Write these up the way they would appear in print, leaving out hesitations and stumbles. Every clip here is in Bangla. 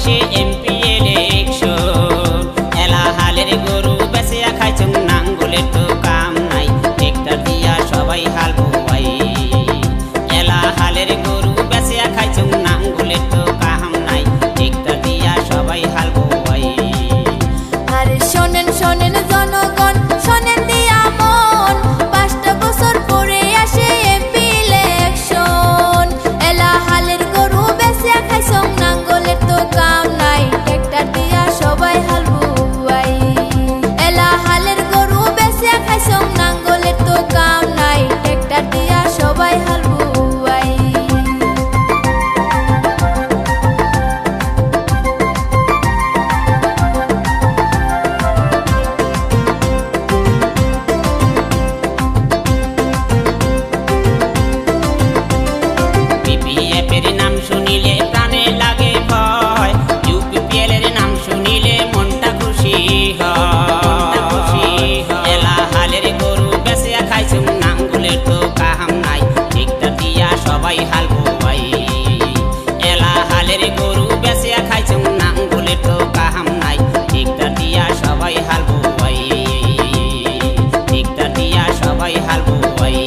আসে এমপি ইলেকশন। এলা হালের গরু বেচিয়া খাইছুম নাঙ্গলের তো কাম নাই, ট্রেক্টর দিয়া সবাই হাল বোয়াই। এলা হালের গরু বেচিয়া খাইছুম নাঙ্গলের তো কাম নাই, ট্রেক্টর দিয়া সবাই হাল বোয়াই। আরে শোনেন শোনেন জনগণ, শোনেন দিয়া মন, 5টা বছর পরে আসে এমপি ইলেকশন। এলা হালের গরু বেচিয়া খাইছুম নাঙ্গলের তো কাম নাই, ট্রেক্টর দিয়া সবাই হাল বোয়াই। এলা হালের গরু বেচিয়া খাইছুম নাঙ্গলের তো কাম নাই, ট্রেক্টর দিয়া সবাই হাল বোয়াই। বিপিএফের নাম শুনিলে প্রাণে লাগে ভয়, ইউপিপিএলের নাম শুনিলে মনটা খুশি হয়। এলা হালের গরু বেচিয়া খাইছুম নাঙ্গলের তো কাম নাই, ট্রেক্টর দিয়া সবাই হাল বোয়াই। এলা হালের গরু বেচিয়া খাইছুম নাঙ্গলের তো কাম নাই, ট্রেক্টর দিয়া সবাই হাল বোয়াই। ট্রেক্টর দিয়া সবাই হাল বোয়াই।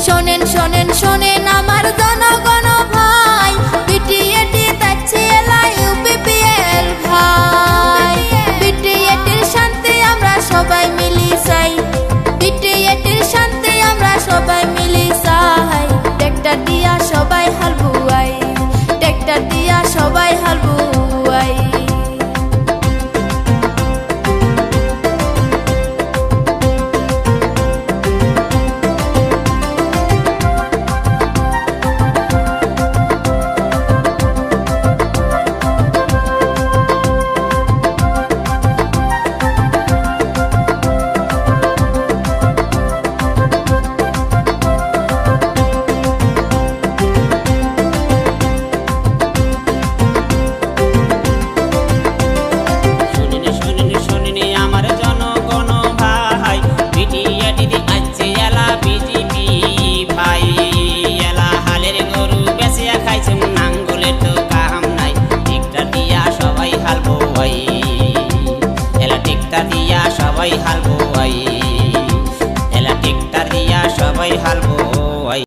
শোনেন শোনেন শোনেন আমার জনগণ ভাই, বিটিএটি যাচ্ছে এলা ইউপিপিএল ভাই। বিটিএটির শান্তি আমরা সবাই মিলি চাই, বিটিএটির শান্তি আমরা সবাই মিলি চাই। ট্রেক্টর দিয়া সবাই হাল বোয়াই, ট্রেক্টর দিয়া সবাই হাল বোয়াই। শুনিনি শুনিনি শুনিনি আমার জনগণ ভাই, বিটিএটিতে আসছে এলা বিজেপি ভাই। এলা হালের গরু বেচিয়া খাইছুম নাঙ্গলের তো কাম নাই, ট্রেক্টর দিয়া সবাই হাল বোয়াই। এলা ট্রেক্টর দিয়া সবাই হাল বোয়াই। এলা ট্রেক্টর দিয়া সবাই হাল